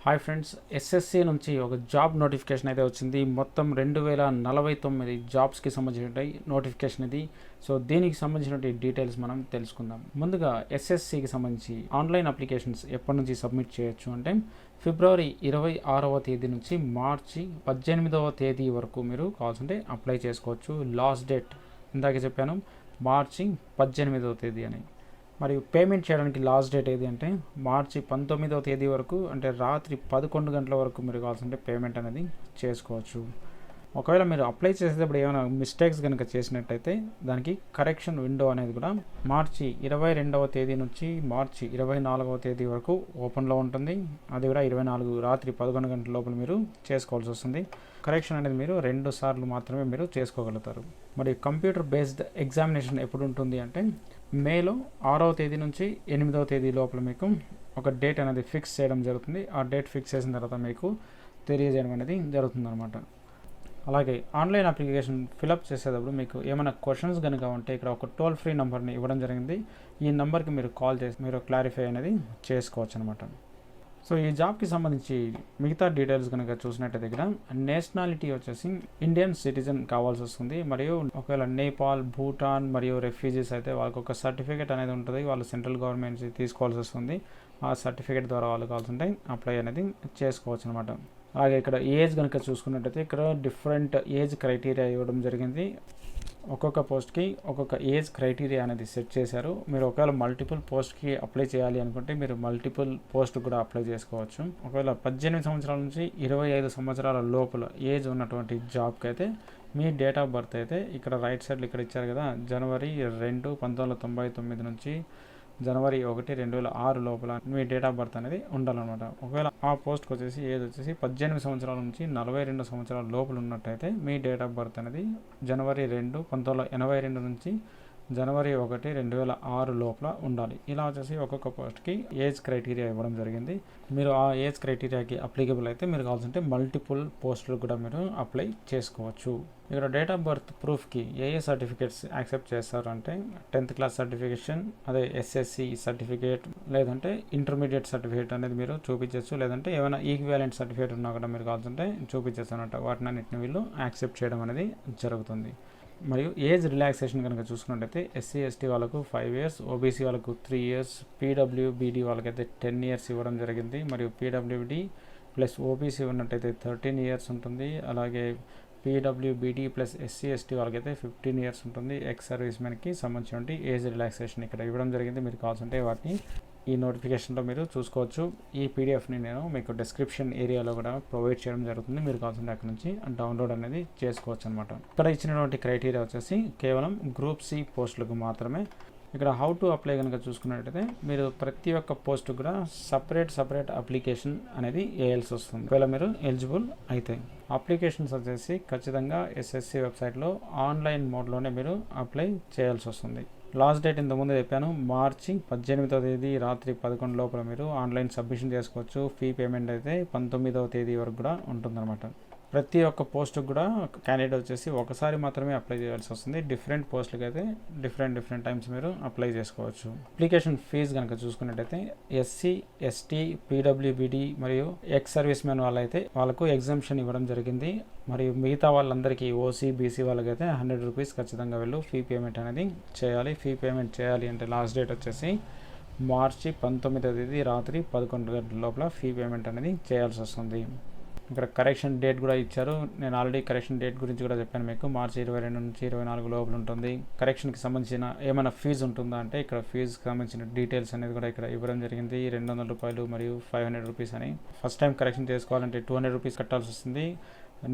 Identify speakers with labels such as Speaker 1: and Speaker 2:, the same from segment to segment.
Speaker 1: Hi friends, SSC నుంచి ఒక job notification అయితే వచ్చింది. మొత్తం 2049 జాబ్స్కి సంబంధించిన నోటిఫికేషన్ ఇది. సో దీనికి సంబంధించిన డీటెయిల్స్ మనం తెలుసుకుందాం. ముందుగా ఎస్ఎస్సికి సంబంధించి ఆన్లైన్ అప్లికేషన్స్ ఎప్పటి నుంచి సబ్మిట్ చేయొచ్చు అంటే ఫిబ్రవరి 26వ తేదీ నుంచి మార్చి 18వ తేదీ వరకు మీరు కావాల్సింటే అప్లై చేసుకోవచ్చు. లాస్ట్ డేట్ ఇందాక చెప్పాను మార్చి 18వ తేదీ అని. మరియు పేమెంట్ చేయడానికి లాస్ట్ డేట్ ఏది అంటే మార్చి 19వ తేదీ వరకు, అంటే రాత్రి 11 గంటల వరకు మీరు కావాల్సింటే పేమెంట్ అనేది చేసుకోవచ్చు. ఒకవేళ మీరు అప్లై చేసేటప్పుడు ఏమైనా మిస్టేక్స్ కనుక చేసినట్టయితే దానికి కరెక్షన్ విండో అనేది కూడా మార్చి 22వ తేదీ నుంచి మార్చి 24వ తేదీ వరకు ఓపెన్లో ఉంటుంది. అది కూడా 24 రాత్రి 11 గంటల లోపల మీరు చేసుకోవాల్సి వస్తుంది. కరెక్షన్ అనేది మీరు 2 సార్లు మాత్రమే మీరు చేసుకోగలుగుతారు. మరి కంప్యూటర్ బేస్డ్ ఎగ్జామినేషన్ ఎప్పుడు ఉంటుంది అంటే మేలో 6వ తేదీ నుంచి 8వ తేదీ లోపల మీకు ఒక డేట్ అనేది ఫిక్స్ చేయడం జరుగుతుంది. ఆ డేట్ ఫిక్స్ చేసిన తర్వాత మీకు తెలియజేయడం అనేది జరుగుతుందన్నమాట. అలాగే ఆన్లైన్ అప్లికేషన్ ఫిలప్ చేసేటప్పుడు మీకు ఏమైనా క్వశ్చన్స్ కనుక ఉంటే ఇక్కడ ఒక టోల్ ఫ్రీ నెంబర్ని ఇవ్వడం జరిగింది. ఈ నెంబర్కి మీరు కాల్ చేసి మీరు క్లారిఫై అనేది చేసుకోవచ్చు అనమాట. సో ఈ జాబ్కి సంబంధించి మిగతా డీటెయిల్స్ కనుక చూసినట్టయితే దగ్గర నేషనాలిటీ వచ్చేసి ఇండియన్ సిటిజన్ కావాల్సి వస్తుంది. మరియు ఒకవేళ నేపాల్, భూటాన్ మరియు రెఫ్యూజీస్ అయితే వాళ్ళకి ఒక సర్టిఫికేట్ అనేది ఉంటుంది. వాళ్ళు సెంట్రల్ గవర్నమెంట్ తీసుకోవాల్సి వస్తుంది. ఆ సర్టిఫికేట్ ద్వారా వాళ్ళు కావాల్సింటే అప్లై అనేది చేసుకోవచ్చు అనమాట. అలాగే ఇక్కడ ఏజ్ కనుక చూసుకున్నట్టయితే ఇక్కడ డిఫరెంట్ ఏజ్ క్రైటీరియా ఇవ్వడం జరిగింది. ఒక్కొక్క పోస్ట్కి ఒక్కొక్క ఏజ్ క్రైటీరియా అనేది సెట్ చేశారు. మీరు ఒకవేళ మల్టిపుల్ పోస్ట్కి అప్లై చేయాలి అనుకుంటే మీరు మల్టిపుల్ పోస్ట్ కూడా అప్లై చేసుకోవచ్చు. ఒకవేళ 18 సంవత్సరాల నుంచి 25 సంవత్సరాల లోపల ఏజ్ ఉన్నటువంటి జాబ్కి అయితే మీ డేట్ ఆఫ్ బర్త్ అయితే ఇక్కడ రైట్ సైడ్లో ఇక్కడ ఇచ్చారు కదా, జనవరి 2, 1999 నుంచి జనవరి 1, 2006 లోపల మీ డేట్ ఆఫ్ బర్త్ అనేది ఉండాలన్నమాట. ఒకవేళ ఆ పోస్ట్కి వచ్చేసి ఏజ్ వచ్చేసి 18 సంవత్సరాల నుంచి 42 సంవత్సరాల లోపల ఉన్నట్టయితే మీ డేట్ ఆఫ్ బర్త్ అనేది జనవరి 2, 1982 నుంచి జనవరి 1, 2006 లోపల ఉండాలి. ఇలా వచ్చేసి ఒక్కొక్క పోస్ట్కి ఏజ్ క్రైటీరియా ఇవ్వడం జరిగింది. మీరు ఆ ఏజ్ క్రైటీరియాకి అప్లికబుల్ అయితే మీరు కావాల్సింటే మల్టిపుల్ పోస్టులు కూడా మీరు అప్లై చేసుకోవచ్చు. ఇక్కడ డేట్ ఆఫ్ బర్త్ ప్రూఫ్కి ఏ సర్టిఫికేట్స్ యాక్సెప్ట్ చేస్తారు అంటే 10th క్లాస్ సర్టిఫికేషన్, అదే ఎస్ఎస్సి సర్టిఫికేట్, లేదంటే ఇంటర్మీడియట్ సర్టిఫికేట్ అనేది మీరు చూపించవచ్చు. లేదంటే ఏమైనా ఈక్వాలెంట్ సర్టిఫికేట్ ఉన్నా కూడా మీరు కావాల్సింటే చూపించచ్చు అనమాట. వాటిని అన్నింటిని వీళ్ళు యాక్సెప్ట్ చేయడం అనేది జరుగుతుంది. మరియు ఏజ్ రిలాక్సేషన్ కనుక చూసుకున్నట్టయితే ఎస్సీ ఎస్టీ వాళ్ళకు 5 years, ఓబీసీ వాళ్ళకు 3 years, పీడబ్ల్యూబీడీ వాళ్ళకైతే 10 years ఇవ్వడం జరిగింది. మరియు పీడబ్ల్యూబీ ప్లస్ ఓబీసీ ఉన్నట్టయితే 13 years ఉంటుంది. అలాగే పీడబ్ల్యూబీడీ ప్లస్ ఎస్సీ ఎస్టీ వాళ్ళకైతే 15 years ఉంటుంది. ఎక్స్ సర్వీస్ మెన్కి సంబంధించిన ఏజ్ రిలాక్సేషన్ ఇక్కడ ఇవ్వడం జరిగింది. మీరు కావాల్సింటే వాటిని ఈ నోటిఫికేషన్లో మీరు చూసుకోవచ్చు. ఈ పీడిఎఫ్ని నేను మీకు డిస్క్రిప్షన్ ఏరియాలో కూడా ప్రొవైడ్ చేయడం జరుగుతుంది. మీరు కావాల్సింటే అక్కడ నుంచి డౌన్లోడ్ అనేది చేసుకోవచ్చు అనమాట. ఇక్కడ ఇచ్చినటువంటి క్రైటీరియా వచ్చేసి కేవలం గ్రూప్ సి పోస్టులకు మాత్రమే. ఇక్కడ హౌ టు అప్లై కనుక చూసుకున్నట్టయితే మీరు ప్రతి ఒక్క పోస్ట్ కూడా సపరేట్ అప్లికేషన్ అనేది వేయాల్సి వస్తుంది. ఒకవేళ మీరు ఎలిజిబుల్ అయితే అప్లికేషన్స్ వచ్చేసి ఖచ్చితంగా ఎస్ఎస్సి వెబ్సైట్లో ఆన్లైన్ మోడ్లోనే మీరు అప్లై చేయాల్సి వస్తుంది. లాస్ట్ డేట్ ఇంతకుముందు చెప్పాను, మార్చి 18వ తేదీ రాత్రి 11 లోపల మీరు ఆన్లైన్ సబ్మిషన్ చేసుకోవచ్చు. ఫీ పేమెంట్ అయితే 19వ తేదీ వరకు కూడా ఉంటుందన్నమాట. ప్రతి ఒక్క పోస్ట్కి కూడా క్యాండిడేట్ వచ్చేసి ఒకసారి మాత్రమే అప్లై చేయాల్సి వస్తుంది. డిఫరెంట్ పోస్టులకి అయితే డిఫరెంట్ టైమ్స్ మీరు అప్లై చేసుకోవచ్చు. అప్లికేషన్ ఫీజు కనుక చూసుకున్నట్టయితే ఎస్సీ, ఎస్టీ, పీడబ్ల్యూబీడీ మరియు ఎక్స్ సర్వీస్ మెన్ వాళ్ళైతే వాళ్ళకు ఎగ్జామ్షన్ ఇవ్వడం జరిగింది. మరియు మిగతా వాళ్ళందరికీ ఓసీ, బీసీ వాళ్ళకైతే 100 రూపీస్ ఖచ్చితంగా వీళ్ళు ఫీ పేమెంట్ అనేది చేయాలి. ఫీ పేమెంట్ చేయాలి అంటే లాస్ట్ డేట్ వచ్చేసి మార్చి 19వ తేదీ రాత్రి 11 గంటల లోపల ఫీ పేమెంట్ అనేది చేయాల్సి వస్తుంది. ఇక్కడ కరెక్షన్ డేట్ కూడా ఇచ్చారు. నేను ఆల్రెడీ కరెక్షన్ డేట్ గురించి కూడా చెప్పాను మీకు. మార్చి 22 నుంచి 24 లోపల ఉంటుంది. కరెక్షన్కి సంబంధించిన ఏమైనా ఫీజు ఉంటుందా అంటే ఇక్కడ ఫీజుకి సంబంధించిన డీటెయిల్స్ అనేది కూడా ఇక్కడ ఇవ్వడం జరిగింది. 200 రూపాయలు మరియు 500 రూపీస్ అని. ఫస్ట్ టైం కరెక్షన్ చేసుకోవాలంటే 200 రూపీస్ కట్టాల్సి వస్తుంది.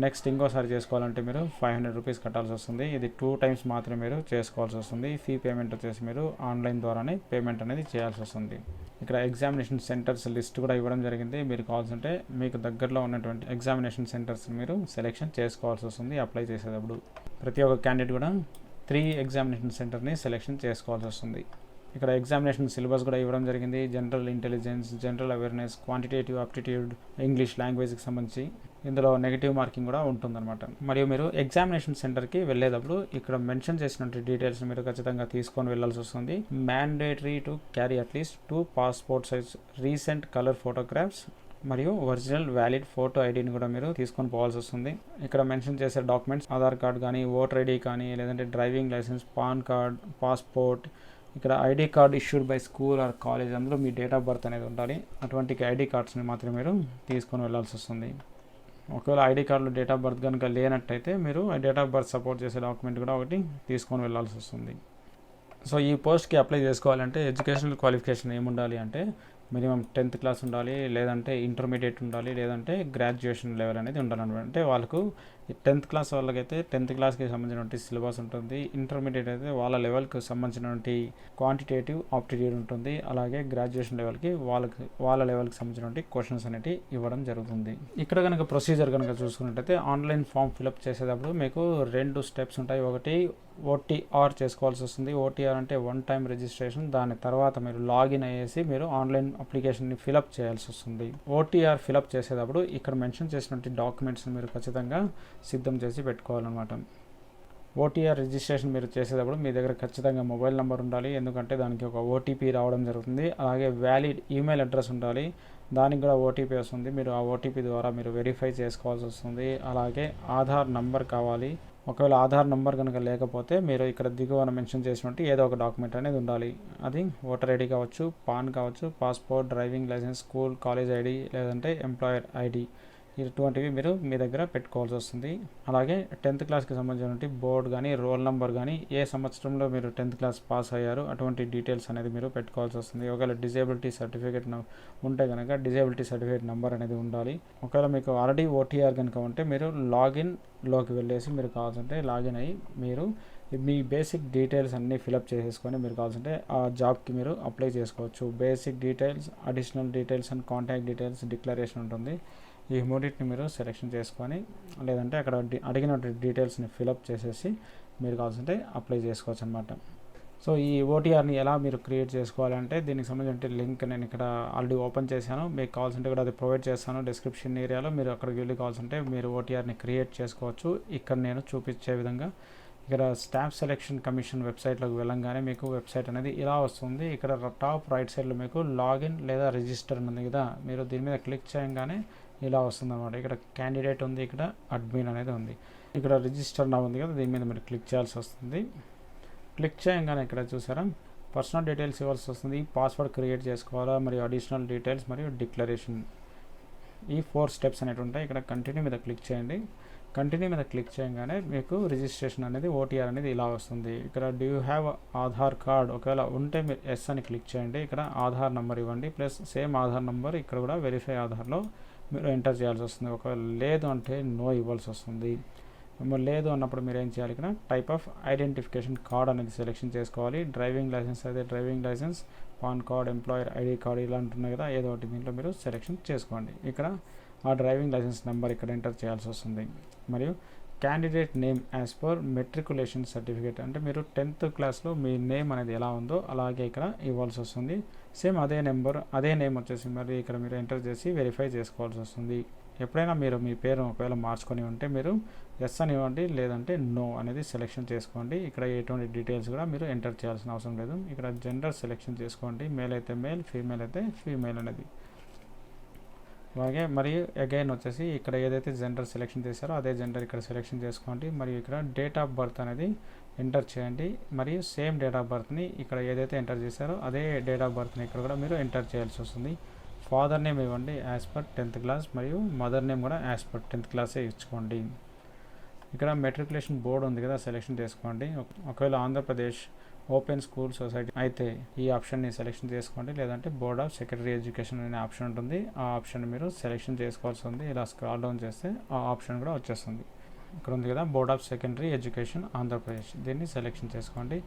Speaker 1: నెక్స్ట్ ఇంకోసారి చేసుకోవాలంటే మీరు 500 రూపీస్ కట్టాల్సి వస్తుంది. ఇది 2 times మాత్రమే మీరు చేసుకోవాల్సి వస్తుంది. ఫీ పేమెంట్ వచ్చేసి మీరు ఆన్లైన్ ద్వారానే పేమెంట్ అనేది చేయాల్సి వస్తుంది. ఇక్కడ ఎగ్జామినేషన్ సెంటర్స్ లిస్ట్ కూడా ఇవ్వడం జరిగింది. మీరు కావాల్సింటే మీకు దగ్గరలో ఉన్నటువంటి ఎగ్జామినేషన్ సెంటర్స్ మీరు సెలెక్షన్ చేసుకోవాల్సి వస్తుంది. అప్లై చేసేటప్పుడు ప్రతి ఒక్క క్యాండిడేట్ కూడా 3 ఎగ్జామినేషన్ సెంటర్ని సెలెక్షన్ చేసుకోవాల్సి వస్తుంది. ఇక్కడ ఎగ్జామినేషన్ సిలబస్ కూడా ఇవ్వడం జరిగింది. General intelligence, general awareness, quantitative aptitude, English లాంగ్వేజ్కి సంబంధించి ఇందులో నెగిటివ్ మార్కింగ్ కూడా ఉంటుందన్నమాట. మరియు మీరు ఎగ్జామినేషన్ సెంటర్కి వెళ్ళేటప్పుడు ఇక్కడ మెన్షన్ చేసినటువంటి డీటెయిల్స్ మీరు ఖచ్చితంగా తీసుకొని వెళ్ళాల్సి వస్తుంది. Mandatory to carry at least 2 passport size recent colour photographs మరియు ఒరిజినల్ వ్యాలిడ్ ఫోటో ఐడిని కూడా మీరు తీసుకొని పోవాల్సి వస్తుంది. ఇక్కడ మెన్షన్ చేసే డాక్యుమెంట్స్ ఆధార్ కార్డ్ కానీ, ఓటర్ ఐడి కానీ, లేదంటే driving licence, PAN card, passport, ఇక్కడ ID card issued by school or college, అందులో మీ డేట్ ఆఫ్ బర్త్ అనేది ఉండాలి. అటువంటి ఐడి కార్డ్స్ని మాత్రమే మీరు తీసుకొని వెళ్ళాల్సి వస్తుంది. ఒకవేళ ఐడి కార్డులో డేట్ ఆఫ్ బర్త్ కనుక లేనట్టయితే మీరు డేట్ ఆఫ్ బర్త్ సపోర్ట్ చేసే డాక్యుమెంట్ కూడా ఒకటి తీసుకొని వెళ్ళాల్సి వస్తుంది. సో ఈ పోస్ట్కి అప్లై చేసుకోవాలంటే ఎడ్యుకేషనల్ క్వాలిఫికేషన్ ఏముండాలి అంటే మినిమం 10th క్లాస్ ఉండాలి, లేదంటే ఇంటర్మీడియట్ ఉండాలి, లేదంటే గ్రాడ్యుయేషన్ లెవెల్ అనేది ఉండాలన్నమాట. అంటే వాళ్ళకు 10th క్లాస్ వాళ్ళకైతే 10th క్లాస్కి సంబంధించినటువంటి సిలబస్ ఉంటుంది. ఇంటర్మీడియట్ అయితే వాళ్ళ లెవెల్కి సంబంధించినటువంటి క్వాంటిటేటివ్ ఆప్టిట్యూడ్ ఉంటుంది. అలాగే గ్రాడ్యుయేషన్ లెవెల్కి వాళ్ళ లెవెల్కి సంబంధించినటువంటి క్వశ్చన్స్ అనేవి ఇవ్వడం జరుగుతుంది. ఇక్కడ కనుక ప్రొసీజర్ కనుక చూసుకున్నట్టయితే ఆన్లైన్ ఫామ్ ఫిలప్ చేసేటప్పుడు మీకు 2 స్టెప్స్ ఉంటాయి. ఒకటి OTR చేసుకోవాల్సి వస్తుంది. OTR అంటే వన్ టైం రిజిస్ట్రేషన్. దాని తర్వాత మీరు లాగిన్ అయ్యేసి మీరు ఆన్లైన్ అప్లికేషన్ని ఫిలప్ చేయాల్సి వస్తుంది. OTR ఫిలప్ చేసేటప్పుడు ఇక్కడ మెన్షన్ చేసినటువంటి డాక్యుమెంట్స్ని మీరు ఖచ్చితంగా సిద్ధం చేసి పెట్టుకోవాలన్నమాట. OTR రిజిస్ట్రేషన్ మీరు చేసేటప్పుడు మీ దగ్గర ఖచ్చితంగా మొబైల్ నెంబర్ ఉండాలి, ఎందుకంటే దానికి ఒక OTP రావడం జరుగుతుంది. అలాగే వ్యాలిడ్ ఈమెయిల్ అడ్రస్ ఉండాలి, దానికి కూడా OTP వస్తుంది. మీరు ఆ OTP ద్వారా మీరు వెరిఫై చేసుకోవాల్సి వస్తుంది. అలాగే ఆధార్ నంబర్ కావాలి. ఒకవేళ ఆధార్ నంబర్ కనుక లేకపోతే మీరు ఇక్కడ దిగువన మెన్షన్ చేసినట్టు ఏదో ఒక డాక్యుమెంట్ అనేది ఉండాలి. అది ఓటర్ ఐడి కావచ్చు, పాన్ కావచ్చు, passport, driving licence, school college ID, లేదంటే ఎంప్లాయర్ ఐడి, ఇటువంటివి మీరు మీ దగ్గర పెట్టుకోవాల్సి వస్తుంది. అలాగే 10th క్లాస్కి సంబంధించిన బోర్డు కానీ, రోల్ నెంబర్ కానీ, ఏ సంవత్సరంలో మీరు 10th క్లాస్ పాస్ అయ్యారు అటువంటి డీటెయిల్స్ అనేది మీరు పెట్టుకోవాల్సి వస్తుంది. ఒకవేళ డిజేబిలిటీ సర్టిఫికేట్ ఉంటే కనుక డిజేబిలిటీ సర్టిఫికేట్ నెంబర్ అనేది ఉండాలి. ఒకవేళ మీకు ఆల్రెడీ OTR కనుక ఉంటే మీరు లాగిన్లోకి వెళ్ళేసి మీరు కావాల్సింటే లాగిన్ అయ్యి మీరు మీ బేసిక్ డీటెయిల్స్ అన్నీ ఫిలప్ చేసేసుకొని మీరు కావాల్సింటే ఆ జాబ్కి మీరు అప్లై చేసుకోవచ్చు. Basic details, additional details and contact details declaration ఉంటుంది. ఈ మూడింటిని మీరు సెలెక్షన్ చేసుకొని లేదంటే అక్కడ అడిగిన డీటెయిల్స్ని ఫిలప్ చేసేసి మీరు కావాల్సింటే అప్లై చేసుకోవచ్చు అనమాట. సో ఈ OTRని ఎలా మీరు క్రియేట్ చేసుకోవాలంటే దీనికి సంబంధించిన లింక్ నేను ఇక్కడ ఆల్రెడీ ఓపెన్ చేశాను. మీకు కావాల్సింటే కూడా అది ప్రొవైడ్ చేస్తాను డిస్క్రిప్షన్ ఏరియాలో. మీరు అక్కడికి వెళ్ళి కావాల్సింటే మీరు OTRని క్రియేట్ చేసుకోవచ్చు. ఇక్కడ నేను చూపించే విధంగా ఇక్కడ స్టాఫ్ సెలెక్షన్ కమిషన్ వెబ్సైట్లోకి వెళ్ళంగానే మీకు వెబ్సైట్ అనేది ఇలా వస్తుంది. ఇక్కడ టాప్ రైట్ సైడ్లో మీకు లాగిన్ లేదా రిజిస్టర్ ఉంది కదా, మీరు దీని మీద క్లిక్ చేయగానే ఇలా వస్తుంది అనమాట. ఇక్కడ క్యాండిడేట్ ఉంది, ఇక్కడ అడ్మిన్ అనేది ఉంది, ఇక్కడ రిజిస్టర్ నా ఉంది కదా, దీని మీద మీరు క్లిక్ చేయాల్సి వస్తుంది. క్లిక్ చేయగానే ఇక్కడ చూసారా పర్సనల్ డీటెయిల్స్ ఇవ్వాల్సి వస్తుంది. పాస్వర్డ్ క్రియేట్ చేసుకోవాలా, మరియు అడిషనల్ డీటెయిల్స్ మరియు డిక్లరేషన్, ఈ 4 స్టెప్స్ అనేవి ఉంటాయి. ఇక్కడ కంటిన్యూ మీద క్లిక్ చేయండి. కంటిన్యూ మీద క్లిక్ చేయగానే మీకు రిజిస్ట్రేషన్ అనేది OTR అనేది ఇలా వస్తుంది. ఇక్కడ do you have Aadhaar card, ఒకవేళ ఉంటే మీరు ఎస్ అని క్లిక్ చేయండి. ఇక్కడ ఆధార్ నెంబర్ ఇవ్వండి, ప్లస్ సేమ్ ఆధార్ నెంబర్ ఇక్కడ కూడా వెరిఫై ఆధార్లో మీరు ఎంటర్ చేయాల్సి వస్తుంది. ఒకవేళ లేదు అంటే నో ఇవ్వాల్సి వస్తుంది. లేదు అన్నప్పుడు మీరు ఏం చేయాలి, ఇక్కడ టైప్ ఆఫ్ ఐడెంటిఫికేషన్ కార్డ్ అనేది సెలెక్షన్ చేసుకోవాలి. డ్రైవింగ్ లైసెన్స్ అయితే driving licence, PAN card, employer ID card ఇలాంటి ఉన్నాయి కదా, ఏదో ఒకటి దీంట్లో మీరు సెలెక్షన్ చేసుకోండి. ఇక్కడ ఆ డ్రైవింగ్ లైసెన్స్ నెంబర్ ఇక్కడ ఎంటర్ చేయాల్సి వస్తుంది. మరియు candidate name as per matriculation certificate, అంటే మీరు 10th క్లాస్లో మీ నేమ్ అనేది ఎలా ఉందో అలాగే ఇక్కడ ఇవ్వాల్సి వస్తుంది. సేమ్ అదే నెంబర్ అదే నేమ్ వచ్చేసి మరి ఇక్కడ మీరు ఎంటర్ చేసి వెరిఫై చేసుకోవాల్సి వస్తుంది. ఎప్పుడైనా మీరు మీ పేరు ఒకవేళ మార్చుకొని ఉంటే మీరు ఎస్ అని ఇవ్వండి, లేదంటే నో అనేది సెలెక్షన్ చేసుకోండి. ఇక్కడ ఎటువంటి డీటెయిల్స్ కూడా మీరు ఎంటర్ చేయాల్సిన అవసరం లేదు. ఇక్కడ జెండర్ సెలెక్షన్ చేసుకోండి, మేల్ అయితే మేల్, ఫీమేల్ అయితే ఫీమేల్ అనేది. అలాగే మరియు అగైన్ వచ్చేసి ఇక్కడ ఏదైతే జెండర్ సెలెక్షన్ చేశారో అదే జెండర్ ఇక్కడ సెలెక్షన్ చేసుకోండి. మరియు ఇక్కడ డేట్ ఆఫ్ బర్త్ అనేది ఎంటర్ చేయండి. మరియు సేమ్ డేట్ ఆఫ్ బర్త్ని ఇక్కడ ఏదైతే ఎంటర్ చేశారో అదే డేట్ ఆఫ్ బర్త్ని ఇక్కడ కూడా మీరు ఎంటర్ చేయాల్సి వస్తుంది. ఫాదర్ నేమ్ ఇవ్వండి యాజ్ పర్ 10th క్లాస్, మరియు మదర్ నేమ్ కూడా యాజ్ పర్ 10th క్లాసే ఇచ్చుకోండి. ఇక్కడ మెట్రికులేషన్ బోర్డు ఉంది కదా, సెలెక్షన్ చేసుకోండి. ఒకవేళ ఆంధ్రప్రదేశ్ ఓపెన్ స్కూల్ సొసైటీ అయితే ఈ ఆప్షన్ని సెలెక్షన్ చేసుకోండి, లేదంటే బోర్డ్ ఆఫ్ సెకండరీ ఎడ్యుకేషన్ అనే ఆప్షన్ ఉంటుంది, ఆ ఆప్షన్ మీరు సెలెక్షన్ చేసుకోవాల్సి ఉంది. ఇలా స్క్రాల్ డౌన్ చేస్తే ఆ ఆప్షన్ కూడా వచ్చేస్తుంది. ఇక్కడ ఉంది కదా board of secondary education Andhra Pradesh, దీన్ని సెలెక్షన్ చేసుకోండి.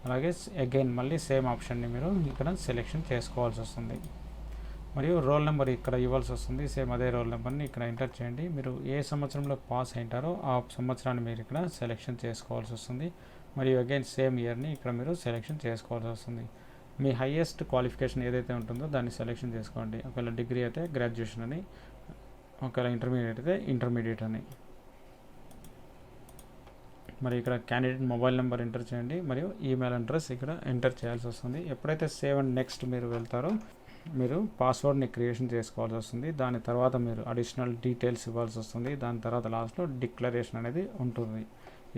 Speaker 1: అలాగే అగైన్ మళ్ళీ సేమ్ ఆప్షన్ని మీరు ఇక్కడ సెలెక్షన్ చేసుకోవాల్సి వస్తుంది. మరియు రోల్ నెంబర్ ఇక్కడ ఇవ్వాల్సి వస్తుంది. సేమ్ అదే రోల్ నెంబర్ని ఇక్కడ ఎంటర్ చేయండి. మీరు ఏ సంవత్సరంలో పాస్ అయింటారో ఆ సంవత్సరాన్ని మీరు ఇక్కడ సెలెక్షన్ చేసుకోవాల్సి వస్తుంది. మరియు అగైన్ సేమ్ ఇయర్ని ఇక్కడ మీరు సెలెక్షన్ చేసుకోవాల్సి వస్తుంది. మీ హైయెస్ట్ క్వాలిఫికేషన్ ఏదైతే ఉంటుందో దాన్ని సెలెక్షన్ చేసుకోండి. ఒకవేళ డిగ్రీ అయితే గ్రాడ్యుయేషన్ అని, ఒకవేళ ఇంటర్మీడియట్ అయితే ఇంటర్మీడియట్ అని. మరి ఇక్కడ క్యాండిడేట్ మొబైల్ నెంబర్ ఎంటర్ చేయండి, మరియు ఈమెయిల్ అడ్రస్ ఇక్కడ ఎంటర్ చేయాల్సి వస్తుంది. ఎప్పుడైతే సేవ్ అండ్ నెక్స్ట్ మీరు వెళ్తారో మీరు పాస్వర్డ్ని క్రియేషన్ చేసుకోవాల్సి వస్తుంది. దాని తర్వాత మీరు అడిషనల్ డీటెయిల్స్ ఇవ్వాల్సి వస్తుంది. దాని తర్వాత లాస్ట్లో డిక్లరేషన్ అనేది ఉంటుంది.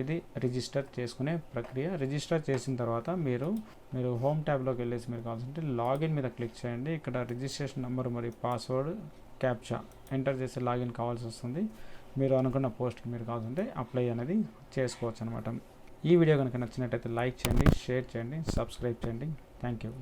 Speaker 1: ఇది రిజిస్టర్ చేసుకునే ప్రక్రియ. రిజిస్టర్ చేసిన తర్వాత మీరు హోమ్ ట్యాబ్లోకి వెళ్ళేసి మీరు కావాల్సింటే లాగిన్ మీద క్లిక్ చేయండి. ఇక్కడ రిజిస్ట్రేషన్ నెంబర్ మరియు పాస్వర్డ్ క్యాప్చా ఎంటర్ చేసి లాగిన్ కావాల్సి వస్తుంది. మీరు అనుకున్న పోస్ట్కి మీరు కావాల్సింటే అప్లై అనేది చేసుకోవచ్చు అనమాట. ఈ వీడియో కనుక నచ్చినట్టయితే లైక్ చేయండి, షేర్ చేయండి, సబ్స్క్రైబ్ చేయండి. Thank you.